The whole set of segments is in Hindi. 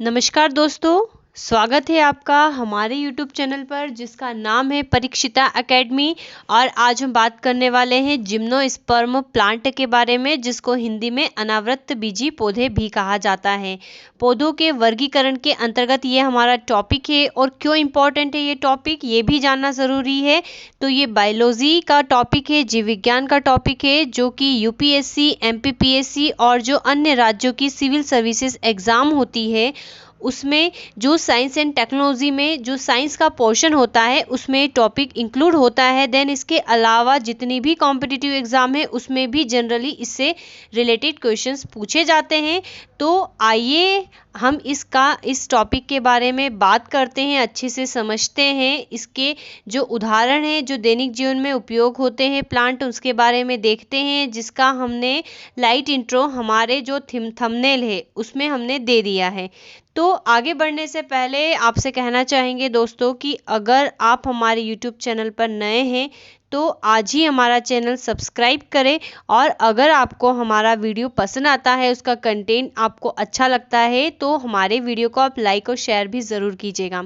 नमस्कार दोस्तों, स्वागत है आपका हमारे YouTube चैनल पर जिसका नाम है परीक्षिता एकेडमी। और आज हम बात करने वाले हैं जिम्नोस्पर्म प्लांट के बारे में, जिसको हिंदी में अनावृत बीजी पौधे भी कहा जाता है। पौधों के वर्गीकरण के अंतर्गत ये हमारा टॉपिक है। और क्यों इम्पोर्टेंट है ये टॉपिक, ये भी जानना ज़रूरी है। तो ये बायोलॉजी का टॉपिक है, जीव विज्ञान का टॉपिक है, जो कि यूपीएससी, एमपीपीएससी और जो अन्य राज्यों की सिविल सर्विसेज एग्ज़ाम होती है उसमें जो साइंस एंड टेक्नोलॉजी में जो साइंस का पोर्शन होता है उसमें टॉपिक इंक्लूड होता है। देन इसके अलावा जितनी भी कॉम्पिटिटिव एग्ज़ाम है उसमें भी जनरली इससे रिलेटेड क्वेश्चंस पूछे जाते हैं। तो आइए हम इस टॉपिक के बारे में बात करते हैं, अच्छे से समझते हैं। इसके जो उदाहरण हैं जो दैनिक जीवन में उपयोग होते हैं प्लांट, उसके बारे में देखते हैं, जिसका हमने लाइट इंट्रो हमारे जो थंबनेल है उसमें हमने दे दिया है। तो आगे बढ़ने से पहले आपसे कहना चाहेंगे दोस्तों कि अगर आप हमारे YouTube चैनल पर नए हैं तो आज ही हमारा चैनल सब्सक्राइब करें। और अगर आपको हमारा वीडियो पसंद आता है, उसका कंटेंट आपको अच्छा लगता है, तो हमारे वीडियो को आप लाइक और शेयर भी ज़रूर कीजिएगा।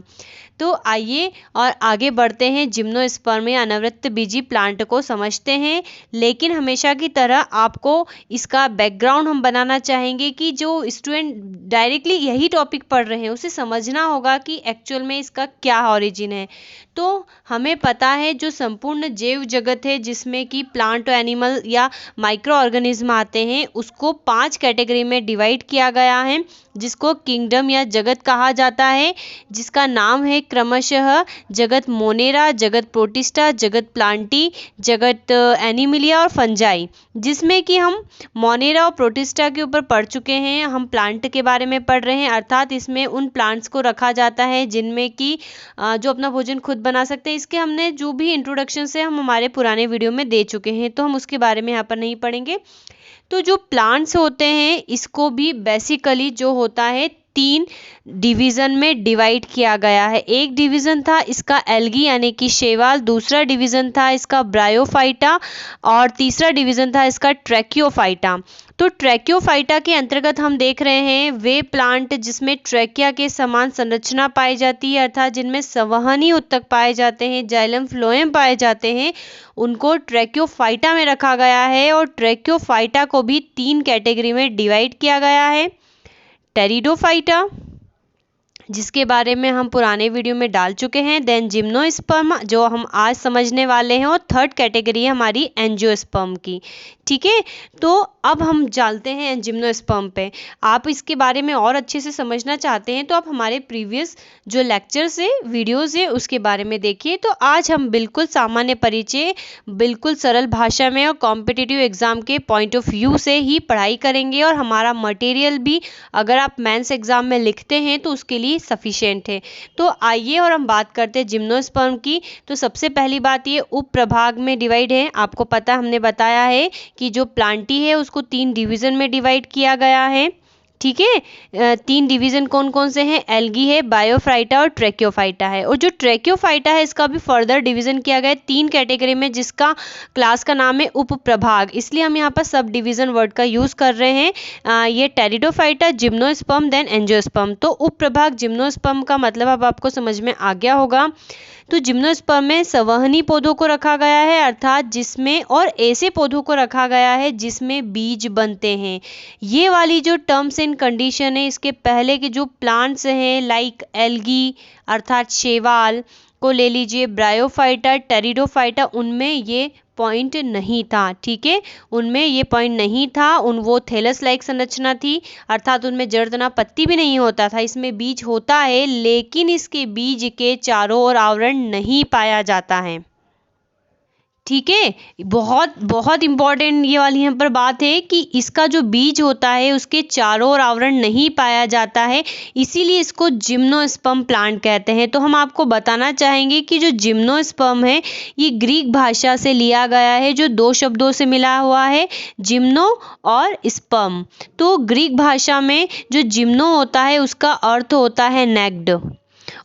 तो आइए और आगे बढ़ते हैं, जिम्नोस्पर्म या अनावृत बीजी प्लांट को समझते हैं। लेकिन हमेशा की तरह आपको इसका बैकग्राउंड हम बनाना चाहेंगे कि जो स्टूडेंट डायरेक्टली यही टॉपिक पढ़ रहे हैं उसे समझना होगा कि एक्चुअल में इसका क्या ओरिजिन है। तो हमें पता है जो संपूर्ण जैव जगत है जिसमें कि प्लांट एनिमल या माइक्रो ऑर्गेनिज्म आते हैं, उसको 5 कैटेगरी में डिवाइड किया गया है, जिसको किंगडम या जगत कहा जाता है, जिसका नाम है क्रमशः जगत मोनेरा, जगत प्रोटिस्टा, जगत प्लांटी, जगत एनिमिलिया और फंजाई। जिसमें कि हम मोनेरा और प्रोटिस्टा के ऊपर पढ़ चुके हैं, हम प्लांट के बारे में पढ़ रहे हैं। अर्थात इसमें उन प्लांट्स को रखा जाता है जिनमें कि जो अपना भोजन खुद बना सकते हैं। इसके हमने जो भी इंट्रोडक्शन से हम हमारे पुराने वीडियो में दे चुके हैं, तो हम उसके बारे में यहाँ पर नहीं पढ़ेंगे। तो जो प्लांट्स होते हैं इसको भी बेसिकली जो होता है 3 डिवीज़न में डिवाइड किया गया है। एक डिवीज़न था इसका एल्गी यानी कि शैवाल, दूसरा डिवीज़न था इसका ब्रायोफाइटा और तीसरा डिवीज़न था इसका ट्रैकियोफाइटा। तो ट्रैकियोफाइटा के अंतर्गत हम देख रहे हैं वे प्लांट जिसमें ट्रैकिया के समान संरचना पाई जाती है, अर्थात जिनमें संवहनी ऊतक पाए जाते हैं, जाइलम फ्लोएम पाए जाते हैं, उनको ट्रैकियोफाइटा में रखा गया है। और ट्रैकियोफाइटा को भी 3 कैटेगरी में डिवाइड किया गया है। टेरिडोफाइटा, जिसके बारे में हम पुराने वीडियो में डाल चुके हैं। देन जिम्नोस्पर्म, जो हम आज समझने वाले हैं। और थर्ड कैटेगरी है हमारी एंजियोस्पर्म की। ठीक है, तो अब हम चलते हैं जिम्नोस्पर्म पे। आप इसके बारे में और अच्छे से समझना चाहते हैं तो आप हमारे प्रीवियस जो लेक्चर्स है, वीडियोस है, उसके बारे में देखिए। तो आज हम बिल्कुल सामान्य परिचय, बिल्कुल सरल भाषा में और कॉम्पिटिटिव एग्जाम के पॉइंट ऑफ व्यू से ही पढ़ाई करेंगे। और हमारा मटेरियल भी अगर आप मेंस एग्जाम में लिखते हैं तो उसके लिए सफिशिएंट है। तो आइए और हम बात करते हैं जिम्नोस्पर्म की। तो सबसे पहली बात ये उप प्रभाग में डिवाइड है। आपको पता, हमने बताया है कि जो प्लांटी है उसको 3 डिवीजन में डिवाइड किया गया है। ठीक है, 3 डिवीजन कौन कौन से हैं, एल्गी है, बायोफाइटा और ट्रैकियोफाइटा है। और जो ट्रैकियोफाइटा है इसका भी फर्दर डिवीजन किया गया है 3 कैटेगरी में, जिसका क्लास का नाम है उप प्रभाग, इसलिए हम यहाँ पर सब डिवीजन वर्ड का यूज कर रहे हैं। ये टेरिडोफाइटा, जिम्नोस्पर्म, देन एंजियोस्पर्म। तो उप प्रभाग जिम्नोस्पर्म का मतलब अब आपको समझ में आ गया होगा। तो जिम्नोस्पर्म में संवहनी पौधों को रखा गया है, अर्थात जिसमें, और ऐसे पौधों को रखा गया है जिसमें बीज बनते हैं। ये वाली जो टर्म्स एंड कंडीशन है, इसके पहले के जो प्लांट्स हैं लाइक एल्गी अर्थात शैवाल को ले लीजिए, ब्रायोफाइटा, टेरिडोफाइटा, उनमें ये पॉइंट नहीं था। ठीक है, उनमें ये पॉइंट नहीं था। वो थैलस लाइक संरचना थी, अर्थात उनमें जड़ तना पत्ती भी नहीं होता था। इसमें बीज होता है लेकिन इसके बीज के चारों ओर आवरण नहीं पाया जाता है। ठीक है, बहुत बहुत इंपॉर्टेंट ये वाली यहाँ पर बात है कि इसका जो बीज होता है उसके चारों ओर आवरण नहीं पाया जाता है, इसीलिए इसको जिम्नोस्पर्म प्लांट कहते हैं। तो हम आपको बताना चाहेंगे कि जो जिम्नोस्पर्म है ये ग्रीक भाषा से लिया गया है, जो 2 शब्दों से मिला हुआ है, जिम्नो और स्पर्म। तो ग्रीक भाषा में जो जिम्नो होता है उसका अर्थ होता है नेक्ड,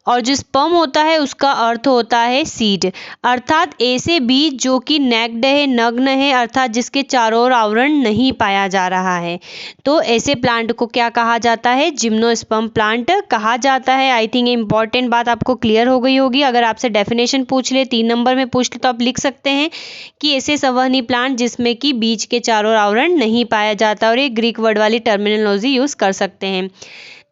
और जो स्पर्म होता है उसका अर्थ होता है सीड, अर्थात ऐसे बीज जो कि नेक्ड है, नग्न है, अर्थात जिसके चारों ओर आवरण नहीं पाया जा रहा है, तो ऐसे प्लांट को क्या कहा जाता है? जिम्नोस्पर्म प्लांट कहा जाता है। आई थिंक इंपॉर्टेंट बात आपको क्लियर हो गई होगी। अगर आपसे डेफिनेशन पूछ ले, 3 नंबर में पूछ ले, तो आप लिख सकते हैं कि ऐसे संवहनी प्लांट जिसमें कि बीज के चारों ओर आवरण नहीं पाया जाता, और एक ग्रीक वर्ड वाली टर्मिनोलॉजी यूज़ कर सकते हैं।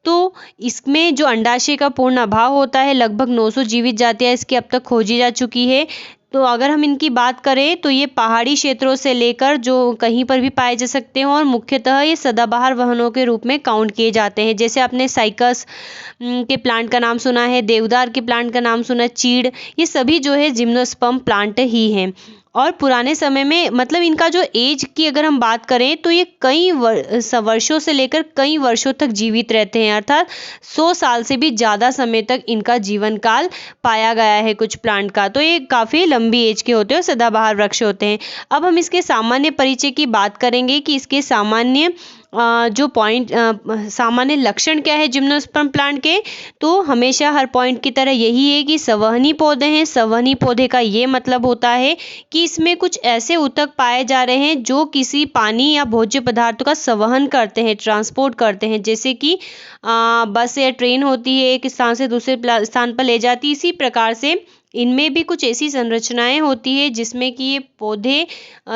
तो इसमें जो अंडाशय का पूर्ण अभाव होता है, लगभग 900 जीवित जातियाँ इसकी अब तक खोजी जा चुकी है। तो अगर हम इनकी बात करें तो ये पहाड़ी क्षेत्रों से लेकर जो कहीं पर भी पाए जा सकते हैं, और मुख्यतः ये सदाबहार वनों के रूप में काउंट किए जाते हैं। जैसे आपने साइकस के प्लांट का नाम सुना है, देवदार के प्लांट का नाम सुना है, चीड़, ये सभी जो है जिम्नोस्पर्म प्लांट ही हैं। और पुराने समय में मतलब इनका जो एज की अगर हम बात करें तो ये कई वर्षों से लेकर कई वर्षों तक जीवित रहते हैं, अर्थात 100 साल से भी ज़्यादा समय तक इनका जीवन काल पाया गया है कुछ प्लांट का। तो ये काफ़ी लंबी एज के होते हैं और सदाबहार वृक्ष होते हैं। अब हम इसके सामान्य परिचय की बात करेंगे कि इसके सामान्य सामान्य लक्षण क्या है जिम्नोस्पर्म प्लांट के। तो हमेशा हर पॉइंट की तरह यही है कि संवहनी पौधे हैं। संवहनी पौधे का ये मतलब होता है कि इसमें कुछ ऐसे ऊतक पाए जा रहे हैं जो किसी पानी या भोज्य पदार्थों का संवहन करते हैं, ट्रांसपोर्ट करते हैं। जैसे कि बस या ट्रेन होती है, एक स्थान से दूसरे स्थान पर ले जाती है, इसी प्रकार से इनमें भी कुछ ऐसी संरचनाएं होती है जिसमें कि ये पौधे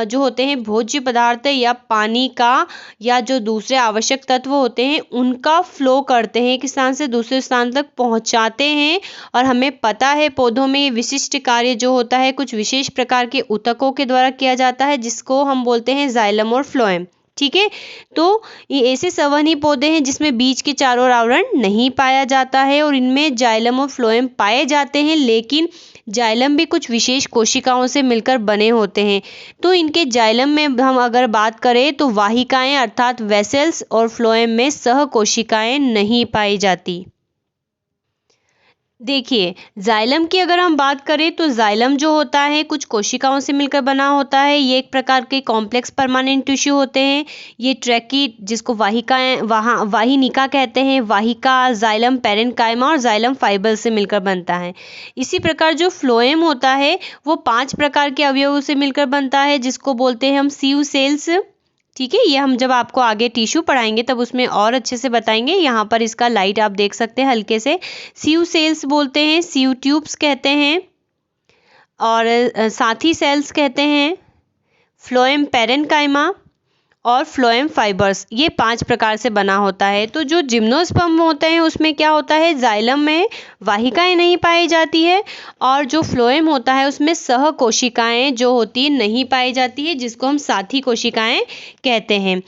जो होते हैं भोज्य पदार्थ या पानी का या जो दूसरे आवश्यक तत्व होते हैं उनका फ्लो करते हैं, एक स्थान से दूसरे स्थान तक पहुंचाते हैं। और हमें पता है पौधों में ये विशिष्ट कार्य जो होता है कुछ विशेष प्रकार के ऊतकों के द्वारा किया जाता है, जिसको हम बोलते हैं जाइलम और फ्लोएम। ठीक है, तो ये ऐसे संवहनी पौधे हैं जिसमें बीज के चारों ओर आवरण नहीं पाया जाता है, और इनमें जाइलम और फ्लोएम पाए जाते हैं, लेकिन जाइलम भी कुछ विशेष कोशिकाओं से मिलकर बने होते हैं। तो इनके जाइलम में हम अगर बात करें तो वाहिकाएं अर्थात वेसल्स, और फ्लोएम में सह कोशिकाएं नहीं पाई जाती। देखिए, जाइलम की अगर हम बात करें तो जाइलम जो होता है कुछ कोशिकाओं से मिलकर बना होता है। ये एक प्रकार के कॉम्प्लेक्स परमानेंट टिश्यू होते हैं। ये ट्रैकी जिसको वाहिकाएं वाहिनिका कहते हैं, वाहिका, जाइलम पैरेन्काइमा और जाइलम फाइबर से मिलकर बनता है। इसी प्रकार जो फ्लोएम होता है वो 5 प्रकार के अवयवों से मिलकर बनता है, जिसको बोलते हैं हम सीव सेल्स। ठीक है, ये हम जब आपको आगे टिश्यू पढ़ाएंगे तब उसमें और अच्छे से बताएंगे। यहाँ पर इसका लाइट आप देख सकते हैं हल्के से। सीव सेल्स बोलते हैं, सीव ट्यूब्स कहते हैं, और साथी सेल्स कहते हैं, फ्लोएम पैरेन्काइमा और फ्लोएम फाइबर्स, ये 5 प्रकार से बना होता है। तो जो जिम्नोस्पर्म होते हैं उसमें क्या होता है, जाइलम में वाहिकाएं नहीं पाई जाती है, और जो फ्लोएम होता है उसमें सह कोशिकाएं जो होती है नहीं पाई जाती है, जिसको हम साथी कोशिकाएं कहते हैं।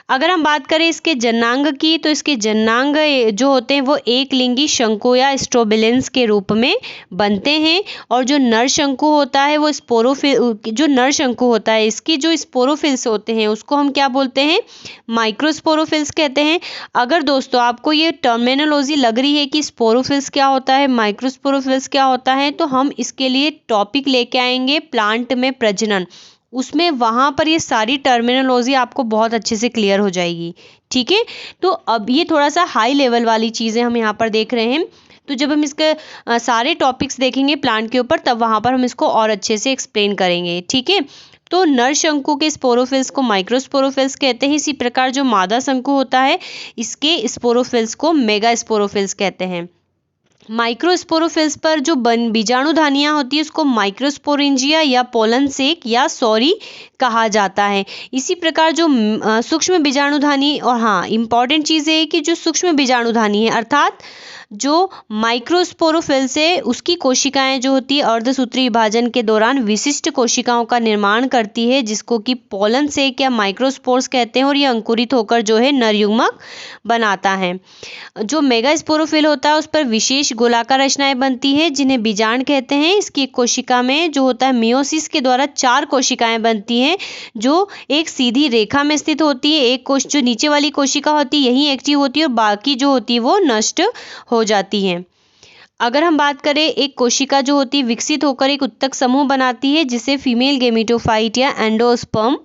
अगर हम बात करें इसके जननांग की, तो इसके जननांग जो होते हैं वो एक लिंगी शंकु या स्ट्रोबिलेंस के रूप में बनते हैं, और जो नर शंकु होता है वो जो नर शंकु होता है इसकी जो स्पोरोफिल्स होते हैं उसको हम क्या बोलते हैं, माइक्रोस्पोरोफिल्स कहते हैं। अगर दोस्तों आपको ये टर्मिनोलॉजी लग रही है कि स्पोरोफिल्स क्या होता है, माइक्रोस्पोरोफिल्स क्या होता है, तो हम इसके लिए टॉपिक लेके आएंगे प्लांट में प्रजनन। उसमें वहाँ पर ये सारी टर्मिनोलॉजी आपको बहुत अच्छे से क्लियर हो जाएगी। ठीक है, तो अब ये थोड़ा सा हाई लेवल वाली चीज़ें हम यहाँ पर देख रहे हैं। तो जब हम इसके सारे टॉपिक्स देखेंगे प्लांट के ऊपर तब वहाँ पर हम इसको और अच्छे से एक्सप्लेन करेंगे। ठीक है, तो नर शंकु के स्पोरोफिल्स को माइक्रोस्पोरोफिल्स कहते हैं। इसी प्रकार जो मादा शंकु होता है इसके स्पोरोफिल्स को मेगा स्पोरोफिल्स कहते हैं। माइक्रोस्पोरोफिल्स पर जो बीजाणुधानियाँ होती है उसको माइक्रोस्पोरेंजिया या पोलन सेक या सॉरी कहा जाता है। इसी प्रकार जो सूक्ष्म बीजाणुधानी, और हाँ इम्पॉर्टेंट चीज़ है कि जो सूक्ष्म बीजाणुधानी है अर्थात जो माइक्रोस्पोरोफिल्स है उसकी कोशिकाएं जो होती है अर्धसूत्री विभाजन के दौरान विशिष्ट कोशिकाओं का निर्माण करती है, जिसको कि पोलन सेक या माइक्रोस्पोर्स कहते हैं, और ये अंकुरित होकर जो है नर युग्मक बनाता है। जो मेगास्पोरोफिल होता है उस पर विशेष गोलाकार रचनाएं बनती है जिन्हें बीजांड कहते हैं। इसकी कोशिका में जो होता है मियोसिस के द्वारा 4 कोशिकाएं बनती हैं जो एक सीधी रेखा में स्थित होती है। एक कोश जो नीचे वाली कोशिका होती है यही एक्टिव होती है और बाकी जो होती है वो नष्ट हो जाती हैं। अगर हम बात करें एक कोशिका जो होती है विकसित होकर एक उत्तक समूह बनाती है जिसे फीमेल गेमेटोफाइट या एंडोस्पर्म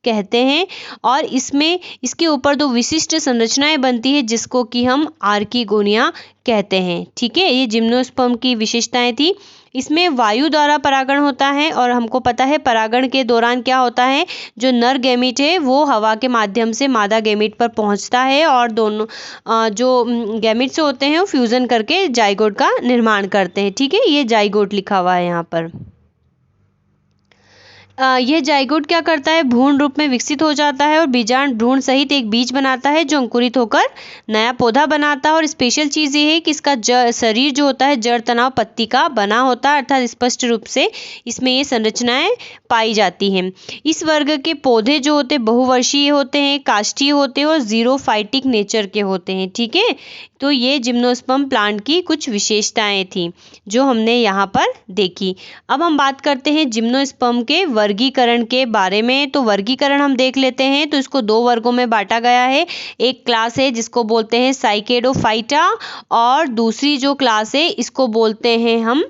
कहते हैं। और इसमें इसके ऊपर दो विशिष्ट संरचनाएं बनती है जिसको कि हम आर्किगोनिया कहते हैं। ठीक है, ये जिम्नोस्पर्म की विशेषताएं थी। इसमें वायु द्वारा परागण होता है और हमको पता है परागण के दौरान क्या होता है, जो नर गैमीट है वो हवा के माध्यम से मादा गैमीट पर पहुंचता है और दोनों जो गैमीट्स होते हैं वो फ्यूजन करके जाइगोट का निर्माण करते हैं। ठीक है, ये जाइगोट लिखा हुआ है यहाँ पर। यह जाइगोट क्या करता है, भ्रूण रूप में विकसित हो जाता है और बीजांड भ्रूण सहित एक बीज बनाता है जो अंकुरित होकर नया पौधा बनाता है। और स्पेशल चीज़ ये है कि इसका शरीर जो होता है जड़ तनाव पत्ती का बना होता है, अर्थात स्पष्ट रूप से इसमें ये संरचनाएं पाई जाती हैं। इस वर्ग के पौधे जो होते हैं बहुवर्षीय होते हैं, काष्ठीय होते हैं और जीरोफाइटिक नेचर के होते हैं। ठीक है, तो ये जिम्नोस्पर्म प्लांट की कुछ विशेषताएं थी जो हमने यहाँ पर देखी। अब हम बात करते हैं जिम्नोस्पर्म के वर्गीकरण के बारे में। तो वर्गीकरण हम देख लेते हैं। तो इसको दो वर्गों में बांटा गया है। एक क्लास है जिसको बोलते हैं साइकेडोफाइटा और दूसरी जो क्लास है इसको बोलते हैं हम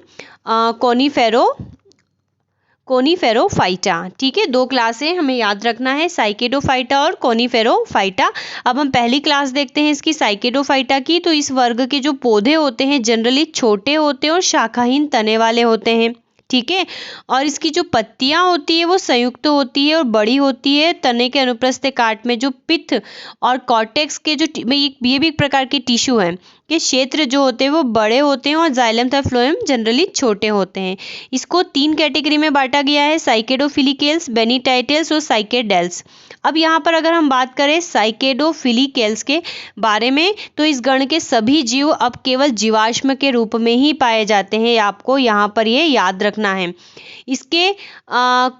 कोनीफेरोफाइटा। ठीक है, दो क्लासें हमें याद रखना है, साइकेडोफाइटा और कोनीफेरोफाइटा। अब हम पहली क्लास देखते हैं इसकी साइकेडोफाइटा की। तो इस वर्ग के जो पौधे होते हैं जनरली छोटे होते हैं और शाखाहीन तने वाले होते हैं। ठीक है, और इसकी जो पत्तियां होती है वो संयुक्त होती है और बड़ी होती है। तने के अनुप्रस्थ काट में जो पित्त और कॉर्टेक्स के जो ये भी एक प्रकार के टिश्यू हैं के क्षेत्र जो होते हैं वो बड़े होते हैं और जाइलम तथा फ्लोएम जनरली छोटे होते हैं। इसको 3 कैटेगरी में बांटा गया है, साइकेडोफिलिकेल्स, बेनिटाइटेल्स और साइकेडेल्स। अब यहाँ पर अगर हम बात करें साइकेडोफिलिकेल्स के बारे में, तो इस गण के सभी जीव अब केवल जीवाश्म के रूप में ही पाए जाते हैं। आपको यहाँ पर ये याद रखना है। इसके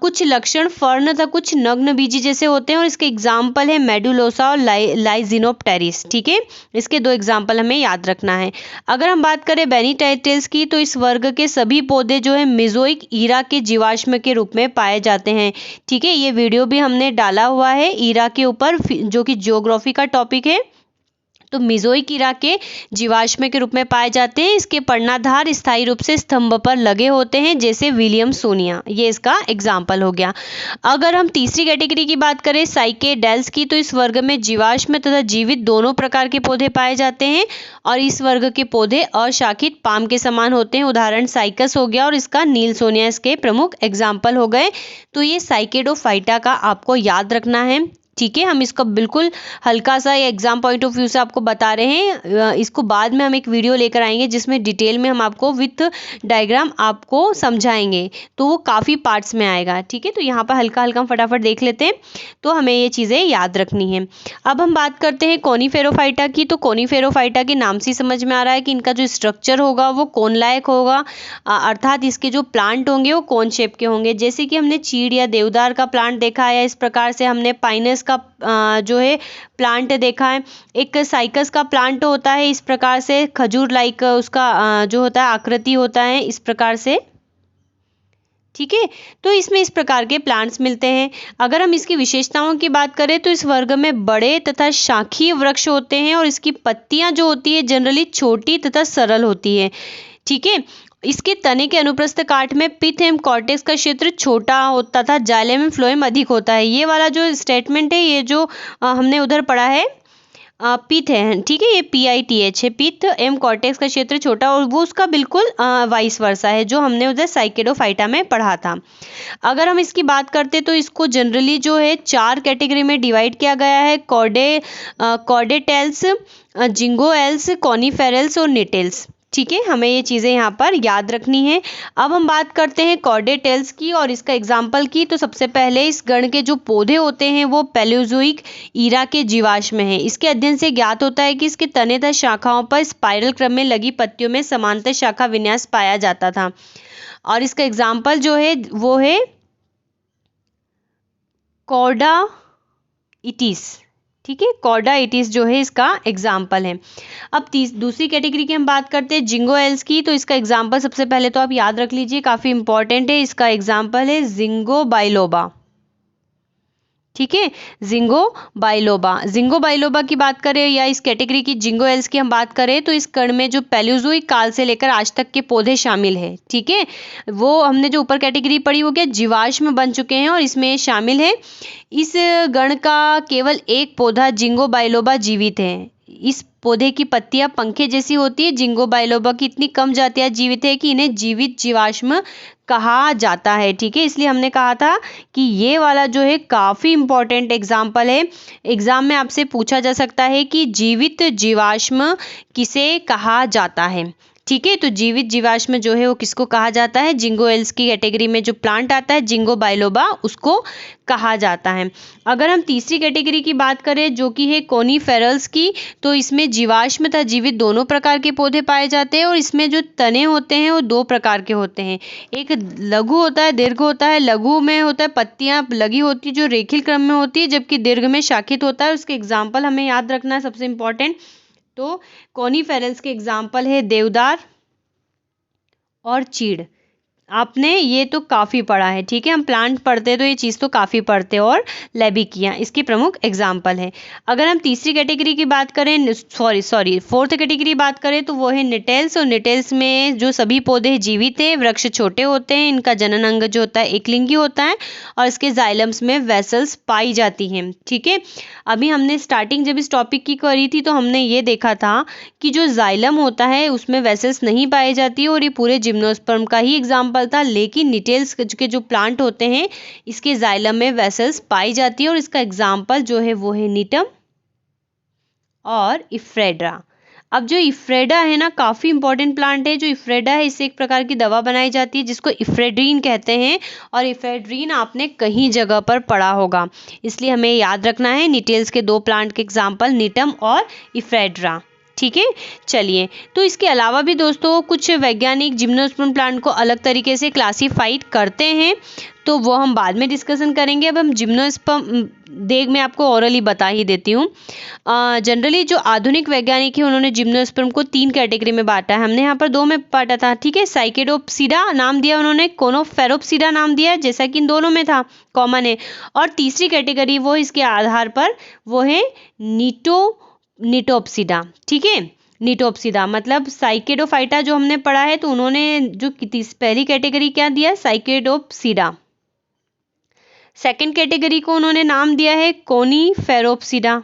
कुछ लक्षण फर्न तथा कुछ नग्न बीजी जैसे होते हैं और इसके एग्जाम्पल है मेडुलोसा और लाइजिनोप्टेरिस। ठीक है, इसके 2 एग्जाम्पल हमें याद रखना है। अगर हम बात करें बेनिटाइटेल्स की, तो इस वर्ग के सभी पौधे जो है मेसोइक ईरा के जीवाश्म के रूप में पाए जाते हैं। ठीक है, ये वीडियो भी हमने डाला हुआ है ईरा के ऊपर, जो कि जियोग्राफी का टॉपिक है। तो मेसोइक ईरा के जीवाश्म के रूप में पाए जाते हैं। इसके पर्णाधार स्थायी रूप से स्तंभ पर लगे होते हैं, जैसे विलियमसोनिया, ये इसका एग्जाम्पल हो गया। अगर हम तीसरी कैटेगरी की बात करें साइकेडेल्स की, तो इस वर्ग में जीवाश्म तथा जीवित दोनों प्रकार के पौधे पाए जाते हैं और इस वर्ग के पौधे अशाखित पाम के समान होते हैं। उदाहरण साइकस हो गया और इसका नीलसोनिया इसके प्रमुख एग्जाम्पल हो गए। तो ये साइकेडोफाइटा का आपको याद रखना है। ठीक है, हम इसको बिल्कुल हल्का सा एग्जाम पॉइंट ऑफ व्यू से आपको बता रहे हैं। इसको बाद में हम एक वीडियो लेकर आएंगे जिसमें डिटेल में हम आपको विथ डायग्राम आपको समझाएंगे, तो वो काफ़ी पार्ट्स में आएगा। ठीक है, तो यहाँ पर हल्का हल्का हम फटाफट देख लेते हैं, तो हमें ये चीज़ें याद रखनी है। अब हम बात करते हैं कोनीफेरोफाइटा की। तो कोनीफेरोफाइटा के नाम से समझ में आ रहा है कि इनका जो स्ट्रक्चर होगा वो कोन लायक होगा, अर्थात इसके जो प्लांट होंगे वो कोन शेप के होंगे। जैसे कि हमने चीड़ या देवदार का प्लांट देखा है, इस प्रकार से हमने पाइनस का जो है प्लांट देखा है। एक साइकस का प्लांट होता है इस प्रकार से, खजूर लाइक उसका जो होता है आकृति होता है इस प्रकार से। ठीक है, तो इसमें इस प्रकार के प्लांट्स मिलते हैं। अगर हम इसकी विशेषताओं की बात करें तो इस वर्ग में बड़े तथा शाखीय वृक्ष होते हैं और इसकी पत्तियां जो होती है जनरली छोटी तथा सरल होती है। ठीक है, इसके तने के अनुप्रस्थ काट में पित्त एवं कॉर्टेक्स का क्षेत्र छोटा होता था, जाइलम एवं फ्लोएम अधिक होता है। ये वाला जो स्टेटमेंट है, ये जो हमने उधर पढ़ा है पित्त है। ठीक है, ये PITH है, पित्त एवं कॉर्टेक्स का क्षेत्र छोटा, और वो उसका बिल्कुल वाइस वर्सा है जो हमने उधर साइकेडोफाइटा में पढ़ा था। अगर हम इसकी बात करते तो इसको जनरली जो है 4 कैटेगरी में डिवाइड किया गया है, कॉर्डेटेल्स, जिंगोएल्स, कॉनीफेरल्स और निटेल्स। ठीक है, हमें ये चीज़ें यहाँ पर याद रखनी है। अब हम बात करते हैं कॉर्डेटेल्स की और इसका एग्जाम्पल की। तो सबसे पहले इस गण के जो पौधे होते हैं वो पैलियोजोइक ईरा के जीवाश्म हैं। इसके अध्ययन से ज्ञात होता है कि इसके तने तथा शाखाओं पर स्पाइरल क्रम में लगी पत्तियों में समांतर शाखा विन्यास पाया जाता था, और इसका एग्जाम्पल जो है वो है कॉर्डाइटिस। ठीक है, कॉर्डाइटिस जो है इसका एग्जाम्पल है। अब दूसरी कैटेगरी की हम बात करते हैं जिंगोएल्स की। तो इसका एग्जाम्पल सबसे पहले तो आप याद रख लीजिए, काफ़ी इंपॉर्टेंट है। इसका एग्जाम्पल है जिंगो बाइलोबा। ठीक है। जिंगो बाइलोबा, जिंगो बाइलोबा की बात करें या इस कैटेगरी की जिंगोएल्स की हम बात करें तो इस कण में जो पैलियोजोइक काल से लेकर आज तक के पौधे शामिल है। ठीक है, वो हमने जो ऊपर कैटेगरी पढ़ी वो क्या जीवाश्म बन चुके हैं और इसमें शामिल है। इस गण का केवल एक पौधा जिंगो बाइलोबा जीवित है। इस पौधे की पत्तियां पंखे जैसी होती है। जिंगो बाइलोबा की इतनी कम जातियां जीवित है कि इन्हें जीवित जीवाश्म कहा जाता है। ठीक है, इसलिए हमने कहा था कि ये वाला जो है काफ़ी इंपॉर्टेंट एग्जाम्पल है। एग्जाम में आपसे पूछा जा सकता है कि जीवित जीवाश्म किसे कहा जाता है। ठीक है, तो जीवित जीवाश्म जो है वो किसको कहा जाता है? जिंगोएल्स की कैटेगरी में जो प्लांट आता है जिंगो बाइलोबा, उसको कहा जाता है। अगर हम तीसरी कैटेगरी की बात करें जो कि है कोनीफेरल्स की, तो इसमें जीवाश्म तथा जीवित दोनों प्रकार के पौधे पाए जाते हैं और इसमें जो तने होते हैं वो दो प्रकार के होते हैं। एक लघु होता है, दीर्घ होता है। लघु में होता है पत्तियां लगी होती है जो रेखीय क्रम में होती है, जबकि दीर्घ में शाखित होता है। उसके एग्जाम्पल हमें याद रखना है सबसे इंपॉर्टेंट। तो कोनीफेरल्स के एग्जाम्पल है देवदार और चीड़। आपने ये तो काफ़ी पढ़ा है। ठीक है, हम प्लांट पढ़ते तो ये चीज़ तो काफ़ी पढ़ते हैं। और लेबिकिया इसकी प्रमुख एग्जाम्पल है। अगर हम तीसरी कैटेगरी की बात करें, फोर्थ कैटेगरी बात करें तो वो है निटेल्स। और निटेल्स में जो सभी पौधे जीवित हैं, वृक्ष छोटे होते हैं, इनका जनन अंग जो होता है एकलिंगी होता है और इसके जाइलम्स में वेसल्स पाई जाती हैं। ठीक है, अभी हमने स्टार्टिंग जब इस टॉपिक की करी थी तो हमने ये देखा था कि जो जाइलम होता है उसमें वेसल्स नहीं पाई जाती और ये पूरे जिम्नोस्पर्म का ही एग्जाम्पल था। लेकिन निटेल्स के जो प्लांट होते हैं इसके जाइलम में वेसल्स पाई जाती है और इसका एग्जाम्पल जो है वो है नीटम और इफ्रेड्रा। अब जो इफ्रेडा है ना, काफ़ी इंपॉर्टेंट प्लांट है। जो इफ्रेडा है इससे एक प्रकार की दवा बनाई जाती है जिसको इफ्रेड्रीन कहते हैं और इफ्रेड्रीन आपने कहीं जगह पर पढ़ा होगा, इसलिए हमें याद रखना है। निटेल्स के दो प्लांट के एग्जाम्पल नीटम और इफ्रेड्रा। ठीक है, चलिए। तो इसके अलावा भी दोस्तों कुछ वैज्ञानिक जिम्नोस्पर्म प्लांट को अलग तरीके से क्लासीफाइड करते हैं, तो वो हम बाद में डिस्कशन करेंगे। अब हम जिम्नोस्पर्म मैं आपको ओरली बता ही देती हूँ। जनरली जो आधुनिक वैज्ञानिक है उन्होंने जिम्नोस्पर्म को 3 कैटेगरी में बांटा है। हमने यहाँ पर 2 में बांटा था। ठीक है, साइकेडोप्सिडा नाम दिया उन्होंने, कोनोफेरोप्सिडा नाम दिया, जैसा कि इन दोनों में था, कॉमन है। और तीसरी कैटेगरी वो इसके आधार पर वो है निटोप्सिडा। ठीक है, निटोप्सिडा मतलब साइकेडोफाइटा जो हमने पढ़ा है, तो उन्होंने जो पहली कैटेगरी क्या दिया, साइकेडोप्सिडा। सेकंड कैटेगरी को उन्होंने नाम दिया है कोनीफेरोप्सिडा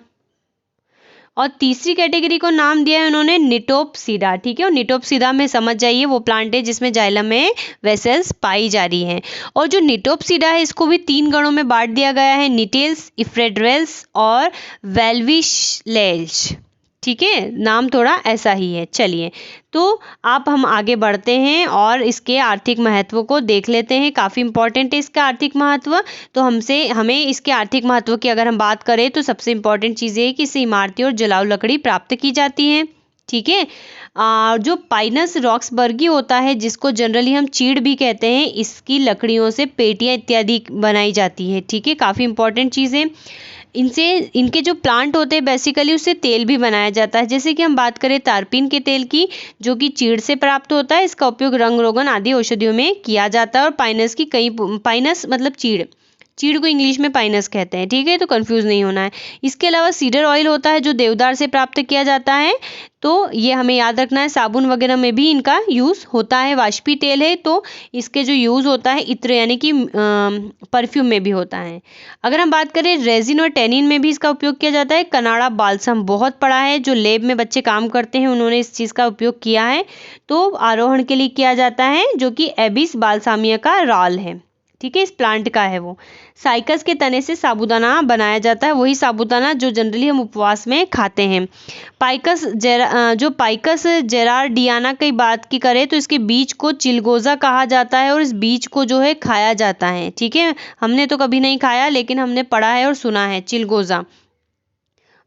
और तीसरी कैटेगरी को नाम दिया है उन्होंने निटोप्सिडा। ठीक है, और निटोप्सिडा में समझ जाइए वो प्लांट है जिसमें जाइलम में वेसल्स पाई जा रही हैं। और जो निटोप्सिडा है इसको भी 3 गणों में बांट दिया गया है, निटेल्स, इफ्रेड्रेल्स और वेल्विशलेल्स। ठीक है, नाम थोड़ा ऐसा ही है। चलिए, तो हम आगे बढ़ते हैं और इसके आर्थिक महत्व को देख लेते हैं। काफ़ी इंपॉर्टेंट है इसका आर्थिक महत्व। तो हमें इसके आर्थिक महत्व की अगर हम बात करें तो सबसे इंपॉर्टेंट चीज़ ये है कि इससे इमारती और जलाऊ लकड़ी प्राप्त की जाती है। ठीक है, जो पाइनस रॉक्सबर्गी होता है जिसको जनरली हम चीड़ भी कहते हैं, इसकी लकड़ियों से पेटियां इत्यादि बनाई जाती है। ठीक है, काफ़ी इंपॉर्टेंट चीज़ है। इनके जो प्लांट होते हैं बेसिकली उससे तेल भी बनाया जाता है। जैसे कि हम बात करें तारपीन के तेल की, जो कि चीड़ से प्राप्त होता है, इसका उपयोग रंग रोगन आदि औषधियों में किया जाता है। और पाइनस मतलब चीड़ को इंग्लिश में पाइनस कहते हैं। ठीक है, तो कंफ्यूज नहीं होना है। इसके अलावा सीडर ऑयल होता है जो देवदार से प्राप्त किया जाता है, तो ये हमें याद रखना है। साबुन वगैरह में भी इनका यूज़ होता है। वाष्पी तेल है तो इसके जो यूज़ होता है इत्र यानी कि परफ्यूम में भी होता है। अगर हम बात करें रेजिन और टेनिन में भी इसका उपयोग किया जाता है। कनाडा बाल्सम बहुत पड़ा है, जो लैब में बच्चे काम करते हैं उन्होंने इस चीज़ का उपयोग किया है, तो आरोहण के लिए किया जाता है, जो कि एबिस बाल्सामिया का राल है। ठीक है, इस प्लांट का है वो। साइकस के तने से साबूदाना बनाया जाता है, वही साबूदाना जो जनरली हम उपवास में खाते हैं। पाइकस जेरार्डियाना की बात की करें तो इसके बीज को चिलगोजा कहा जाता है और इस बीज को जो है खाया जाता है। ठीक है, हमने तो कभी नहीं खाया लेकिन हमने पढ़ा है और सुना है चिलगोजा,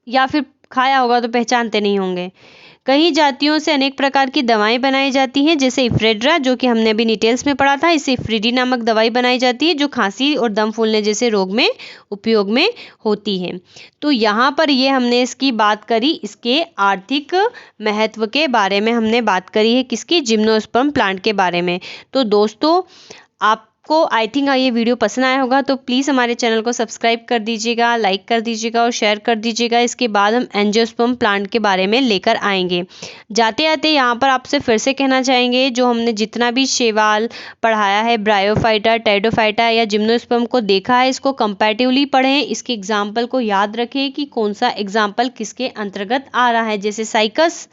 या फिर खाया होगा तो पहचानते नहीं होंगे। कई जातियों से अनेक प्रकार की दवाएं बनाई जाती हैं, जैसे इफ्रेड्रा जो कि हमने अभी डिटेल्स में पढ़ा था। इससे इफ्रीडी नामक दवाई बनाई जाती है जो खांसी और दम फूलने जैसे रोग में उपयोग में होती है। तो यहाँ पर ये हमने इसकी बात करी, इसके आर्थिक महत्व के बारे में हमने बात करी है, किसकी, जिम्नोस्पर्म प्लांट के बारे में। तो दोस्तों आप आपको आई थिंक ये वीडियो पसंद आया होगा, तो प्लीज़ हमारे चैनल को सब्सक्राइब कर दीजिएगा, लाइक कर दीजिएगा और शेयर कर दीजिएगा। इसके बाद हम एंजियोस्पर्म प्लांट के बारे में लेकर आएंगे। जाते जाते यहाँ पर आपसे फिर से कहना चाहेंगे, जो हमने जितना भी शैवाल पढ़ाया है, ब्रायोफाइटा, टेरिडोफाइटा या जिम्नोस्पर्म को देखा है, इसको कंपैरेटिवली पढ़ें। इसके एग्जाम्पल को याद रखें कि कौन सा एग्जाम्पल किसके अंतर्गत आ रहा है। जैसे साइकस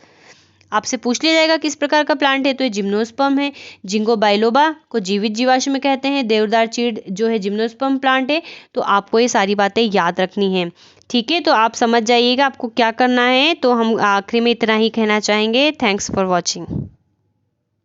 आपसे पूछ लिया जाएगा किस प्रकार का प्लांट है, तो ये जिम्नोस्पर्म है। जिंगो बाइलोबा को जीवित जीवाश्म कहते हैं। देवदार चीड़ जो है जिम्नोस्पर्म प्लांट है। तो आपको ये सारी बातें याद रखनी है, ठीक है। तो आप समझ जाइएगा आपको क्या करना है। तो हम आखिरी में इतना ही कहना चाहेंगे। Thanks for watching.